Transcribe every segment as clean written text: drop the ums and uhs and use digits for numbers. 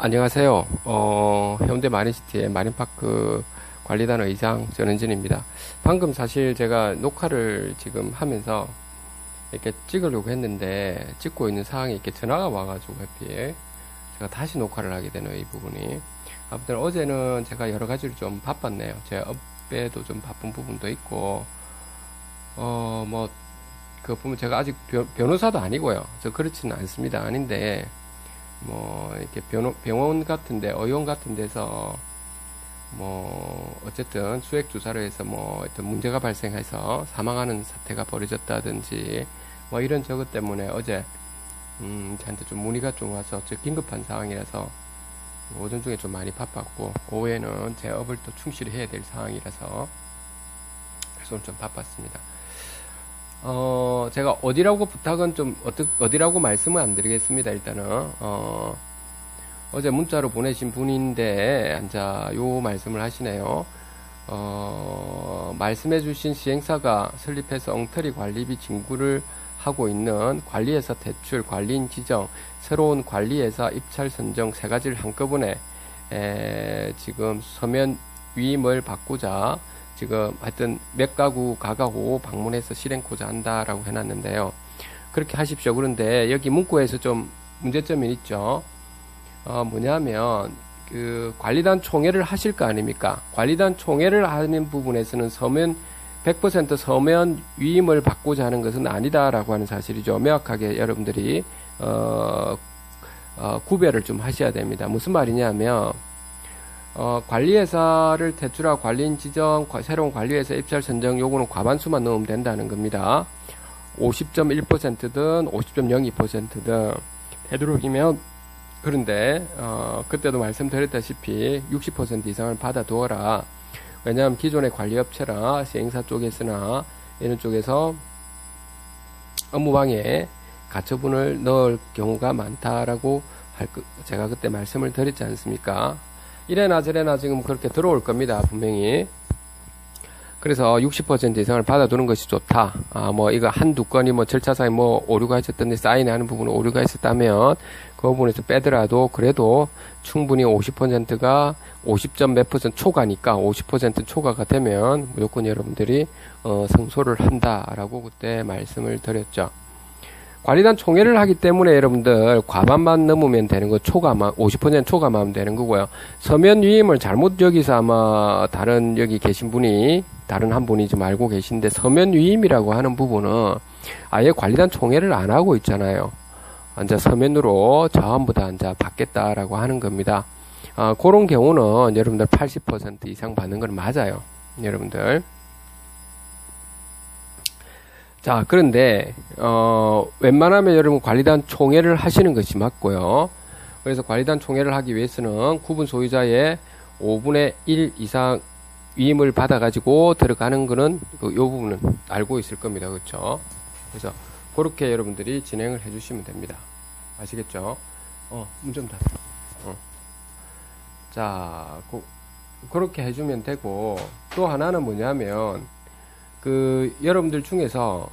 안녕하세요. 해운대 마린시티의 마린파크 관리단 의장 전은진입니다. 방금 사실 제가 녹화를 지금 하면서 이렇게 찍으려고 했는데 찍고 있는 상황에 이렇게 전화가 와가지고 해피에 제가 다시 녹화를 하게 되는 이 부분이. 아무튼 어제는 제가 여러 가지로 좀 바빴네요. 제 업에도 좀 바쁜 부분도 있고, 그 보면 제가 아직 변호사도 아니고요. 저 그렇지는 않습니다. 아닌데, 이렇게 병원 같은데, 의원 같은 데서, 어쨌든 수액주사로 해서 어떤 문제가 발생해서 사망하는 사태가 벌어졌다든지, 이런 저것 때문에 어제, 저한테 좀 문의가 좀 와서, 긴급한 상황이라서, 오전 중에 좀 많이 바빴고, 오후에는 제 업을 또 충실히 해야 될 상황이라서, 그래서 오늘 좀 바빴습니다. 제가 어디라고 부탁은 좀, 어디라고 말씀은 안 드리겠습니다, 일단은. 어제 문자로 보내신 분인데, 요 말씀을 하시네요. 말씀해주신 시행사가 설립해서 엉터리 관리비 징구를 하고 있는 관리회사 대출, 관리인 지정, 새로운 관리회사 입찰 선정 세 가지를 한꺼번에, 지금 서면 위임을 바꾸자, 지금 하여튼 몇 가구 가가고 방문해서 실행코자 한다라고 해놨는데요. 그렇게 하십시오. 그런데 여기 문구에서 좀 문제점이 있죠. 뭐냐면 그 관리단 총회를 하실 거 아닙니까? 관리단 총회를 하는 부분에서는 서면 100% 서면 위임을 바꾸자 하는 것은 아니다라고 하는 사실이죠. 명확하게 여러분들이 구별을 좀 하셔야 됩니다. 무슨 말이냐면 관리회사를 대출하고 관리인 지정, 새로운 관리회사 입찰 선정, 요거는 과반수만 넣으면 된다는 겁니다. 50.1%든 50.02%든 되도록이면. 그런데 그때도 말씀드렸다시피 60% 이상을 받아두어라. 왜냐하면 기존의 관리업체나 시행사 쪽에서나 이런 쪽에서 업무방해에 가처분을 넣을 경우가 많다라고 제가 그때 말씀을 드렸지 않습니까? 이래나 저래나 지금 그렇게 들어올 겁니다, 분명히. 그래서 60% 이상을 받아두는 것이 좋다. 이거 한두 건이 절차상에 오류가 있었던데 사인하는 부분에 오류가 있었다면 그 부분에서 빼더라도 그래도 충분히 50%가 50점 몇 퍼센트 초과니까 50% 초과가 되면 무조건 여러분들이 승소를 한다라고 그때 말씀을 드렸죠. 관리단 총회를 하기 때문에 여러분들 과반만 넘으면 되는 거, 50% 초과만 되는 거고요. 서면 위임을 잘못 여기서 아마 다른 여기 계신 분이, 다른 한 분이 좀 알고 계신데, 서면 위임이라고 하는 부분은 아예 관리단 총회를 안 하고 있잖아요. 서면으로 전부 다 받겠다라고 하는 겁니다. 그런 경우는 여러분들 80% 이상 받는 건 맞아요. 여러분들. 자, 그런데, 웬만하면 여러분 관리단 총회를 하시는 것이 맞고요. 그래서 관리단 총회를 하기 위해서는 구분 소유자의 5분의 1 이상 위임을 받아가지고 들어가는 거는, 요 부분은 알고 있을 겁니다. 그렇죠? 그래서, 그렇게 여러분들이 진행을 해주시면 됩니다. 아시겠죠? 문 좀 닫아. 자, 그렇게 해주면 되고, 또 하나는 뭐냐면, 여러분들 중에서,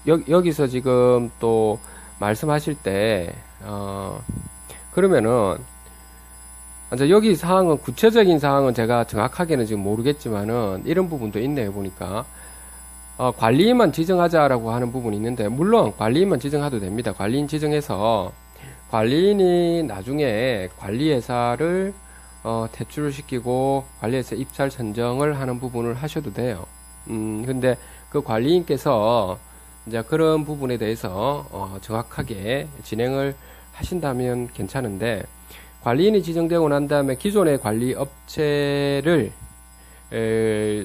여기서 지금 또 말씀하실 때, 그러면은, 여기 사항은, 구체적인 사항은 제가 정확하게는 지금 모르겠지만은, 이런 부분도 있네요, 보니까. 관리인만 지정하자라고 하는 부분이 있는데, 물론 관리인만 지정해도 됩니다. 관리인 지정해서, 관리인이 나중에 관리회사를, 대출을 시키고, 관리회사 입찰 선정을 하는 부분을 하셔도 돼요. 근데 그 관리인께서 이제 그런 부분에 대해서 정확하게 진행을 하신다면 괜찮은데, 관리인이 지정되고 난 다음에 기존의 관리 업체를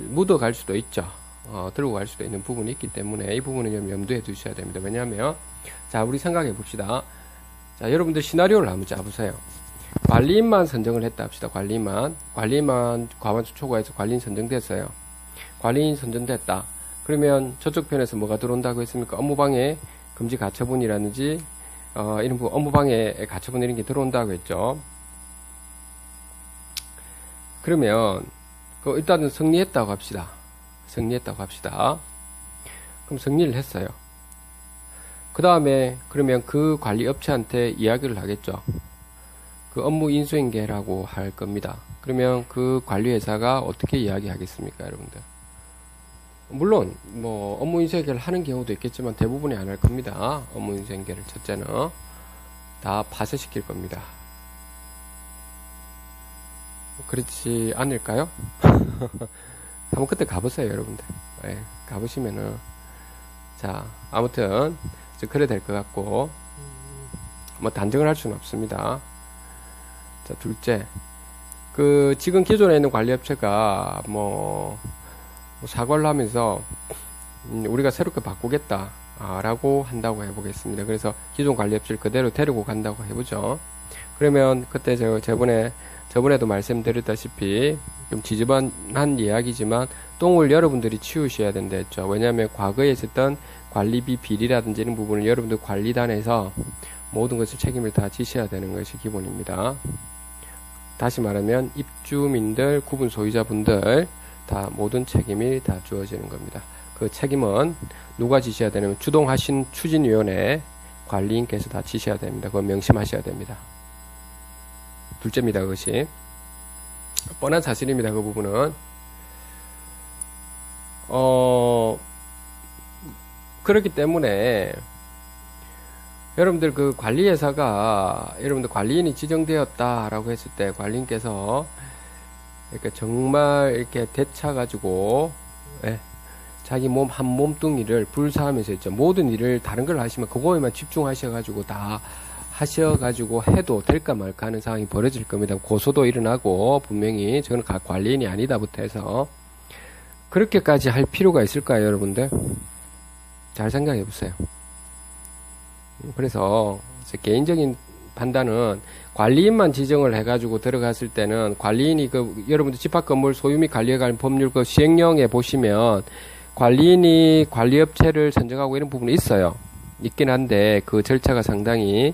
묻어갈 수도 있죠. 들고 갈 수도 있는 부분이 있기 때문에 이 부분은 좀 염두에 두셔야 됩니다. 왜냐하면, 자, 우리 생각해 봅시다. 자, 여러분들 시나리오를 한번 짜보세요. 관리인만 선정을 했다 합시다. 관리인만 과반수 초과해서 관리인 선정됐어요. 관리인 선정됐다. 그러면 저쪽 편에서 뭐가 들어온다고 했습니까? 업무방해 금지 가처분이라든지 이런 부분, 업무방해 가처분 이런 게 들어온다고 했죠. 그러면 일단은 승리했다고 합시다. 그럼 승리를 했어요. 그 다음에 그러면 그 관리 업체한테 이야기를 하겠죠. 그 업무 인수인계라고 할 겁니다. 그러면 그 관리회사가 어떻게 이야기하겠습니까, 여러분들? 물론 뭐 업무 인수인계를 하는 경우도 있겠지만 대부분이 안 할 겁니다. 업무 인수인계를 첫째는 다 파쇄시킬 겁니다. 그렇지 않을까요? 한번 그때 가보세요, 여러분들. 네, 가보시면은 자, 아무튼 그래 될 것 같고 뭐 단정을 할 수는 없습니다. 자, 둘째, 그 지금 기존에 있는 관리업체가 뭐 사과를 하면서 우리가 새롭게 바꾸겠다 라고 한다고 해보겠습니다. 그래서 기존 관리업체를 그대로 데리고 간다고 해보죠. 그러면 그때 저번에도 말씀드렸다시피 좀 지저분한 이야기지만 똥을 여러분들이 치우셔야 된다 했죠. 왜냐하면 과거에 있었던 관리비 비리라든지 이런 부분을 여러분들 관리단에서 모든 것을 책임을 다 지셔야 되는 것이 기본입니다. 다시 말하면 입주민들, 구분 소유자분들 다 모든 책임이 다 주어지는 겁니다. 그 책임은 누가 지셔야 되냐면 주동하신 추진위원회 관리인께서 다 지셔야 됩니다. 그거 명심하셔야 됩니다. 둘째입니다. 그것이 뻔한 사실입니다. 그 부분은 그렇기 때문에 여러분들 그 관리회사가 여러분들 관리인이 지정되었다라고 했을 때 관리인께서 이렇게 정말 이렇게 되차가지고 자기 몸 한 몸뚱이를 불사하면서 있죠. 모든 일을 다른 걸 하시면 그거에만 집중하셔가지고 다 하셔가지고 해도 될까 말까 하는 상황이 벌어질 겁니다. 고소도 일어나고 분명히 저는 관리인이 아니다부터 해서 그렇게까지 할 필요가 있을까요, 여러분들? 잘 생각해 보세요. 그래서 개인적인 판단은 관리인만 지정을 해가지고 들어갔을 때는 관리인이 여러분들 집합건물 소유 및 관리에 관련 법률 그 시행령에 보시면 관리인이 관리업체를 선정하고 이런 부분이 있어요. 있긴 한데 그 절차가 상당히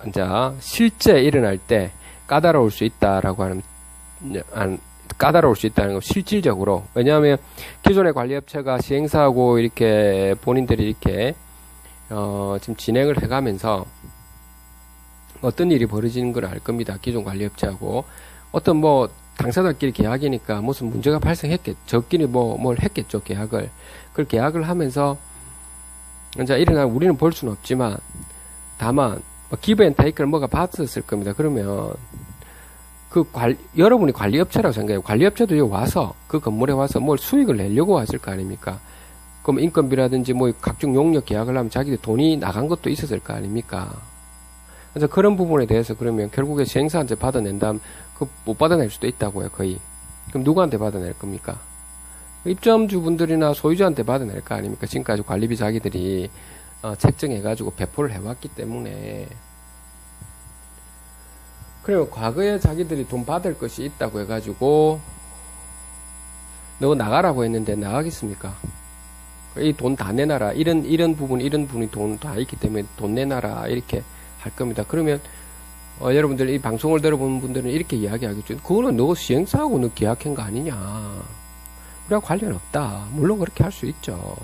이제 실제 일어날 때 까다로울 수 있다라고 하는 까다로울 수 있다는 거 실질적으로. 왜냐하면 기존의 관리업체가 시행사하고 이렇게 본인들이 이렇게 지금 진행을 해가면서 어떤 일이 벌어지는 걸 알 겁니다. 기존 관리업체하고 어떤 뭐 당사자끼리 계약이니까 무슨 문제가 발생했겠죠. 저끼리 뭘 했겠죠. 계약을. 그걸 계약을 하면서 이제 일어나 우리는 볼 수는 없지만 다만 기브 앤 테이크를 뭐가 받았을 겁니다. 그러면 여러분이 관리업체라고 생각해요. 관리업체도 여기 와서 그 건물에 와서 뭘 수익을 내려고 왔을 거 아닙니까? 그럼 인건비라든지 뭐 각종 용역 계약을 하면 자기들 돈이 나간 것도 있었을 거 아닙니까? 그래서 그런 부분에 대해서 그러면 결국에 시행사한테 받아낸 다음 못 받아낼 수도 있다고요, 거의. 그럼 누구한테 받아낼 겁니까? 입점주분들이나 소유주한테 받아낼 거 아닙니까? 지금까지 관리비 자기들이 책정해가지고 배포를 해왔기 때문에. 그리고 과거에 자기들이 돈 받을 것이 있다고 해가지고 너 나가라고 했는데 나가겠습니까? 이 돈 다 내놔라. 이런 분이 돈 다 있기 때문에 돈 내놔라. 이렇게 할 겁니다. 그러면 여러분들 이 방송을 들어보는 분들은 이렇게 이야기하겠죠. 그거는 너 시행사하고 너 계약한 거 아니냐. 우리하고 관련 없다. 물론 그렇게 할 수 있죠.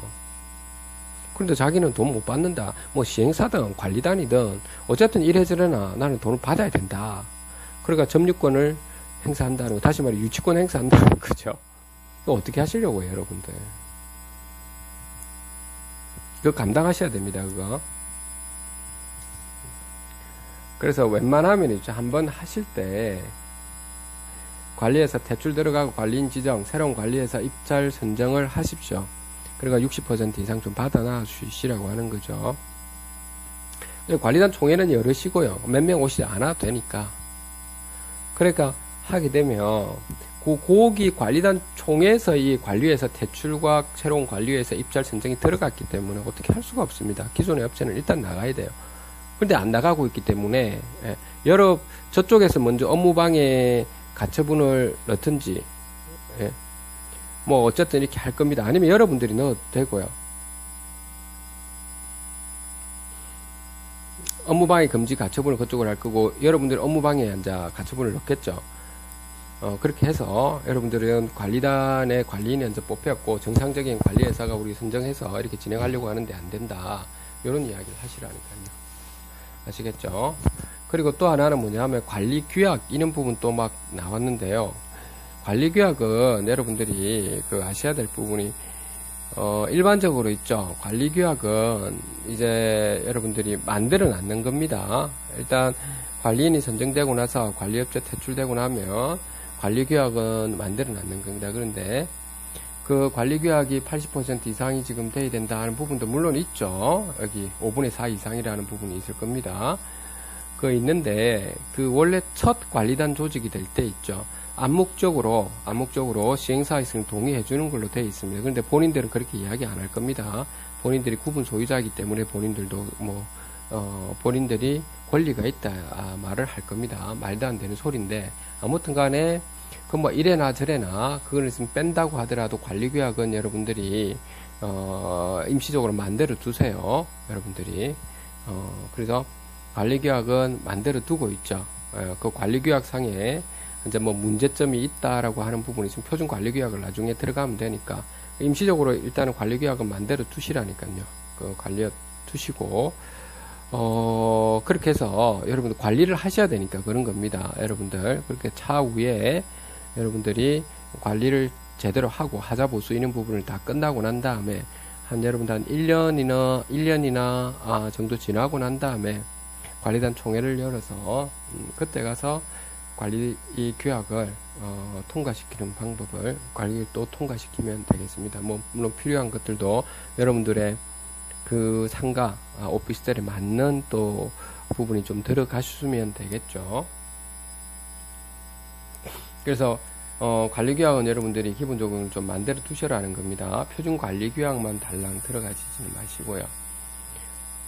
그런데 자기는 돈 못 받는다. 뭐 시행사든 관리단이든 어쨌든 이래저래나 나는 돈을 받아야 된다. 그러니까 점유권을 행사한다는 거. 다시 말해 유치권 행사한다는 거죠. 이거 어떻게 하시려고요, 여러분들? 그거 감당하셔야 됩니다, 그거. 그래서 웬만하면 한번 하실 때 관리회사 대출 들어가고 관리인 지정, 새로운 관리회사 입찰 선정을 하십시오. 그러니까 60% 이상 좀 받아놔 주시라고 하는 거죠. 관리단 총회는 여럿이고요. 몇 명 오시지 않아도 되니까. 그러니까 하게 되면 고기 관리단 총회에서 이 관리회사 대출과 새로운 관리회사 입찰 선정이 들어갔기 때문에 어떻게 할 수가 없습니다. 기존의 업체는 일단 나가야 돼요. 근데 안 나가고 있기 때문에 저쪽에서 먼저 업무방해 가처분을 넣든지 뭐 어쨌든 이렇게 할 겁니다. 아니면 여러분들이 넣어도 되고요. 업무방해 금지 가처분을 그쪽으로 할 거고 여러분들이 업무방해 앉아 가처분을 넣겠죠. 그렇게 해서 여러분들은 관리단의 관리인이 이제 뽑혔고 정상적인 관리회사가 우리 선정해서 이렇게 진행하려고 하는데 안 된다. 이런 이야기를 하시라니까요. 아시겠죠? 그리고 또 하나는 뭐냐면 관리 규약 이런 부분 또 막 나왔는데요. 관리 규약은 여러분들이 그 아셔야 될 부분이 일반적으로 있죠. 관리 규약은 이제 여러분들이 만들어 놨는 겁니다. 일단 관리인이 선정되고 나서 관리업체 퇴출되고 나면 관리 규약은 만들어 놨는 겁니다. 그런데 그 관리 규약이 80% 이상이 지금 돼야 된다 하는 부분도 물론 있죠. 여기 5분의 4 이상이라는 부분이 있을 겁니다. 그 있는데 그 원래 첫 관리단 조직이 될 때 있죠. 암묵적으로 시행사에 있으면 동의해 주는 걸로 되어 있습니다. 그런데 본인들은 그렇게 이야기 안 할 겁니다. 본인들이 구분 소유자이기 때문에 본인들도 본인들이 권리가 있다 말을 할 겁니다. 말도 안 되는 소리인데 아무튼 간에 그 뭐 이래나 저래나 그걸 있으면 뺀다고 하더라도 관리규약은 여러분들이 임시적으로 만들어 두세요. 여러분들이 그래서 관리규약은 만들어 두고 있죠. 그 관리규약상에 이제 뭐 문제점이 있다라고 하는 부분이 있으면 표준 관리규약을 나중에 들어가면 되니까 임시적으로 일단은 관리규약은 만들어 두시라니까요. 그 관리해 두시고 그렇게 해서 여러분들 관리를 하셔야 되니까 그런 겁니다. 여러분들 그렇게 차후에 여러분들이 관리를 제대로 하고 하자 보수 이런 부분을 다 끝나고 난 다음에 여러분들 한 1년이나 정도 지나고 난 다음에 관리단 총회를 열어서 그때 가서 관리 규약을 통과시키는 방법을 관리를 또 통과시키면 되겠습니다. 뭐 물론 필요한 것들도 여러분들의 그 상가 오피스텔에 맞는 또 부분이 좀 들어가시면 되겠죠. 그래서 관리규약은 여러분들이 기본적으로 좀 만들어 두셔라는 겁니다. 표준 관리규약만 달랑 들어가시지는 마시고요.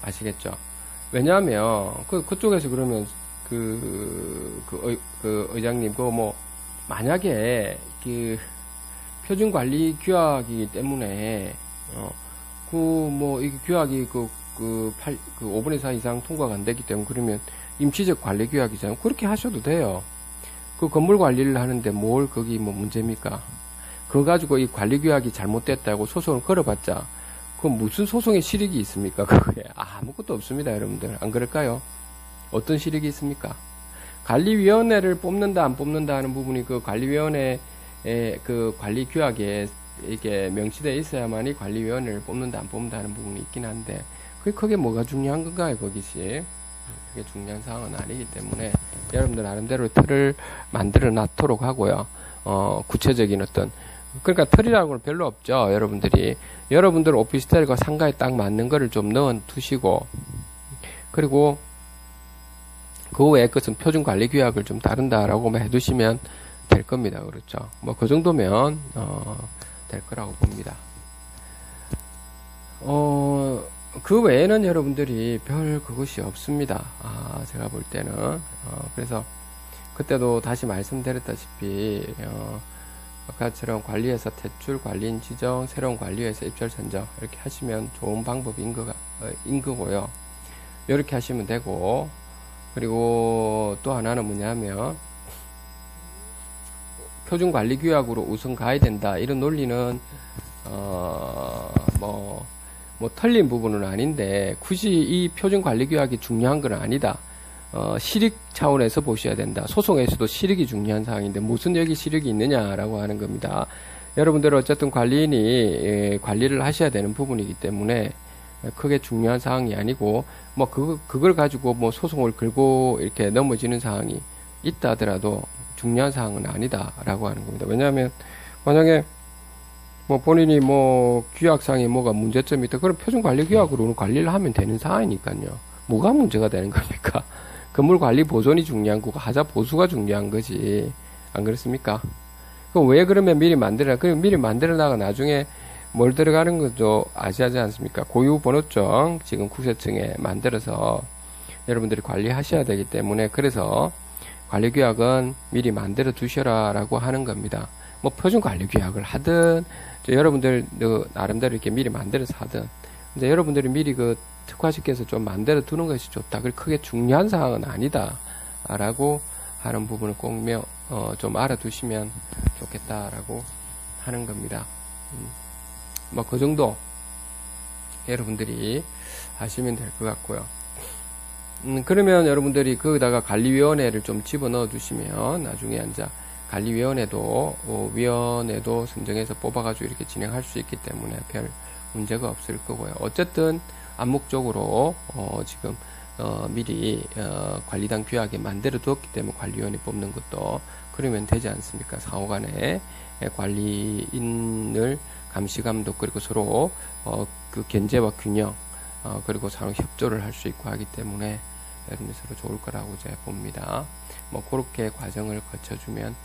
아시겠죠? 왜냐하면 그쪽에서 그러면 그 의장님 만약에 그 표준 관리규약이기 때문에 이 규약이 5분의 4 이상 통과가 안 되기 때문에 그러면 임시적 관리 규약이잖아요. 그렇게 하셔도 돼요. 그 건물 관리를 하는데 뭘 거기 문제입니까? 그거 가지고 이 관리 규약이 잘못됐다고 소송을 걸어봤자 그 무슨 소송의 실익이 있습니까? 그거에 아무것도 없습니다, 여러분들. 안 그럴까요? 어떤 실익이 있습니까? 관리위원회를 뽑는다 안 뽑는다 하는 부분이 그 관리위원회의 그 관리 규약에 이게 명시되어 있어야만이 관리위원회를 뽑는다 안 뽑는다 하는 부분이 있긴 한데 그게 뭐가 중요한 건가요? 거기시 그게 중요한 사항은 아니기 때문에 여러분들 나름대로 틀을 만들어 놨도록 하고요. 구체적인 그러니까 틀이라는 건 별로 없죠. 여러분들 오피스텔과 상가에 딱 맞는 거를 좀 넣어 두시고 그리고 그 외의 것은 표준 관리 규약을 좀 다룬다라고 해두시면 될 겁니다. 그렇죠. 그 정도면 될 거라고 봅니다. 그 외에는 여러분들이 별 그것이 없습니다. 제가 볼 때는. 그래서 그때도 다시 말씀드렸다시피, 아까처럼 관리회사 퇴출, 관리인 지정, 새로운 관리회사 입찰 선정, 이렇게 하시면 좋은 방법인 거고요. 이렇게 하시면 되고, 그리고 또 하나는 뭐냐면, 표준 관리 규약으로 우선 가야 된다. 이런 논리는, 틀린 부분은 아닌데, 굳이 이 표준 관리 규약이 중요한 건 아니다. 실익 차원에서 보셔야 된다. 소송에서도 실익이 중요한 사항인데, 무슨 여기 실익이 있느냐라고 하는 겁니다. 여러분들 어쨌든 관리인이 관리를 하셔야 되는 부분이기 때문에, 크게 중요한 사항이 아니고, 그걸 가지고 소송을 걸고 이렇게 넘어지는 사항이 있다 하더라도, 중요한 사항은 아니다라고 하는 겁니다. 왜냐하면 만약에 본인이 규약상에 뭐가 문제점이 있다. 그럼 표준 관리 규약으로는 관리를 하면 되는 사항이니까요. 뭐가 문제가 되는 겁니까? 건물 관리 보존이 중요한 거고 하자 보수가 중요한 거지. 안 그렇습니까? 그럼 왜 그러면 미리 만들어놔가 나중에 뭘 들어가는 거죠? 아시지 않습니까? 고유 번호증 지금 국세청에 만들어서 여러분들이 관리하셔야 되기 때문에 그래서 관리규약은 미리 만들어 두셔라 라고 하는 겁니다. 표준 관리규약을 하든 여러분들 나름대로 이렇게 미리 만들어서 하든 이제 여러분들이 미리 특화시켜서 좀 만들어 두는 것이 좋다. 크게 중요한 사항은 아니다 라고 하는 부분을 꼭 좀 알아두시면 좋겠다라고 하는 겁니다. 그 정도 여러분들이 하시면 될 것 같고요. 그러면 여러분들이 거기다가 관리위원회를 좀 집어넣어 두시면 나중에 이제 관리위원회도 위원회도 선정해서 뽑아가지고 이렇게 진행할 수 있기 때문에 별 문제가 없을 거고요. 어쨌든 암묵적으로 지금 미리 관리당 규약에 만들어 두었기 때문에 관리위원회 뽑는 것도 그러면 되지 않습니까? 상호간에 관리인을 감시감독 그리고 서로 그 견제와 균형 그리고 서로 협조를 할 수 있고 하기 때문에 여러분들 서로 좋을 거라고 제가 봅니다. 뭐 그렇게 과정을 거쳐주면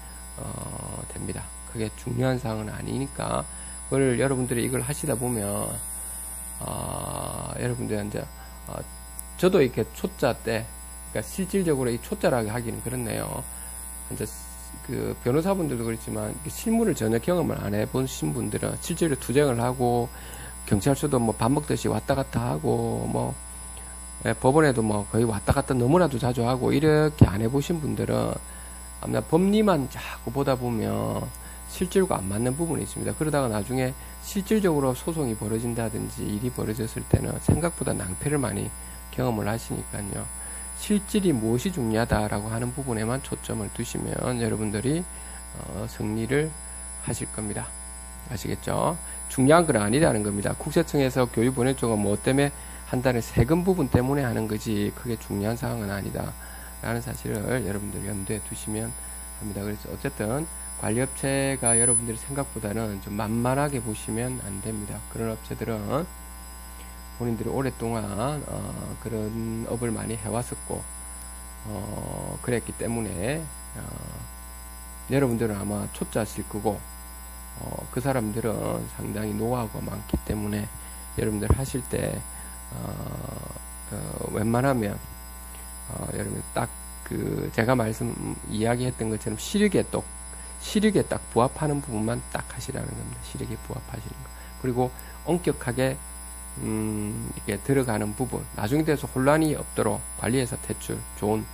됩니다. 그게 중요한 사항은 아니니까 그걸 여러분들이 이걸 하시다 보면 여러분들 이제 저도 이렇게 초짜 때 그러니까 실질적으로 이 초짜라고 하기는 그렇네요. 이제 그 변호사분들도 그렇지만 실무를 전혀 경험을 안 해보신 분들은 실제로 투쟁을 하고 경찰서도 뭐 밥 먹듯이 왔다 갔다 하고 뭐 법원에도 뭐 거의 왔다 갔다 너무나도 자주 하고 이렇게 안 해보신 분들은 아마 법리만 자꾸 보다 보면 실질과 안 맞는 부분이 있습니다. 그러다가 나중에 실질적으로 소송이 벌어진다든지 일이 벌어졌을 때는 생각보다 낭패를 많이 경험을 하시니까요. 실질이 무엇이 중요하다라고 하는 부분에만 초점을 두시면 여러분들이 승리를 하실 겁니다. 아시겠죠? 중요한 건 아니라는 겁니다. 국세청에서 교육 보내주고 뭐 때문에 한다는 세금 부분 때문에 하는 거지 그게 중요한 사항은 아니다 라는 사실을 여러분들 염두에 두시면 합니다. 그래서 어쨌든 관리업체가 여러분들이 생각보다는 좀 만만하게 보시면 안 됩니다. 그런 업체들은 본인들이 오랫동안 그런 업을 많이 해왔었고 그랬기 때문에 여러분들은 아마 초짜실 거고 그 사람들은 상당히 노하우가 많기 때문에 여러분들 하실 때 웬만하면 여러분 딱 그 제가 이야기했던 것처럼 시력에 딱 부합하는 부분만 딱 하시라는 겁니다. 시력에 부합하시는 거. 그리고 엄격하게 이렇게 들어가는 부분 나중에 돼서 혼란이 없도록 관리회사 퇴출 좋은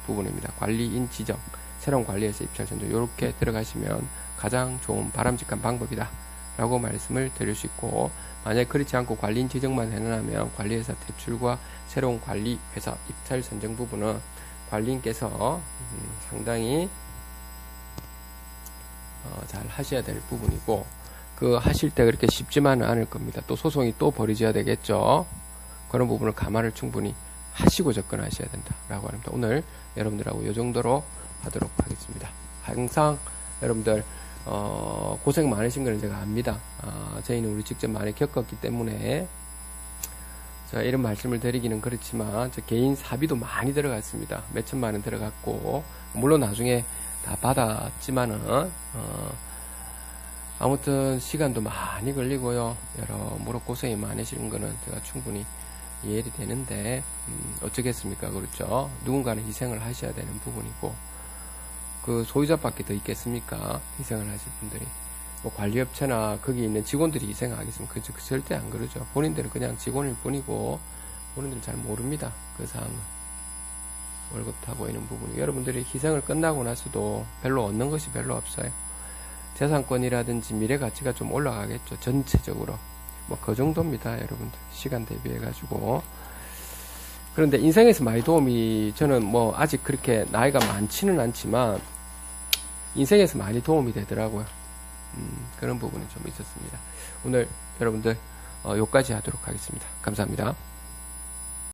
부분입니다. 관리인 지정 새로운 관리회사 입찰 선정 이렇게 들어가시면 가장 좋은 바람직한 방법이다 라고 말씀을 드릴 수 있고 만약에 그렇지 않고 관리인 지정만 해놓으면 관리회사 퇴출과 새로운 관리회사 입찰 선정 부분은 관리인께서 상당히 잘 하셔야 될 부분이고 그 하실 때 그렇게 쉽지만은 않을 겁니다. 또 소송이 또 벌어져야 되겠죠. 그런 부분을 감안을 충분히 하시고 접근하셔야 된다 라고 합니다. 오늘 여러분들하고 이 정도로 하도록 하겠습니다. 항상 여러분들 고생 많으신 걸 제가 압니다. 저희는 우리 직접 많이 겪었기 때문에 제가 이런 말씀을 드리기는 그렇지만 저 개인 사비도 많이 들어갔습니다. 몇천만 원 들어갔고 물론 나중에 다 받았지만은 아무튼 시간도 많이 걸리고요. 여러모로 고생이 많으신 거는 제가 충분히 이해가 되는데 어쩌겠습니까? 그렇죠? 누군가는 희생을 하셔야 되는 부분이고 그 소유자밖에 더 있겠습니까? 희생을 하실 분들이 뭐 관리업체나 거기 있는 직원들이 희생하겠습니까? 그 절대 안 그러죠. 본인들은 그냥 직원일 뿐이고 본인들은 잘 모릅니다. 그 상황은 월급 타고 있는 부분이 여러분들이 희생을 끝나고 나서도 별로 얻는 것이 별로 없어요. 재산권이라든지 미래 가치가 좀 올라가겠죠. 전체적으로 뭐 그 정도입니다. 여러분들 시간 대비해 가지고 그런데 인생에서 많이 도움이 저는 뭐 아직 그렇게 나이가 많지는 않지만 인생에서 많이 도움이 되더라고요. 그런 부분이 좀 있었습니다. 오늘 여러분들 여기까지 하도록 하겠습니다. 감사합니다.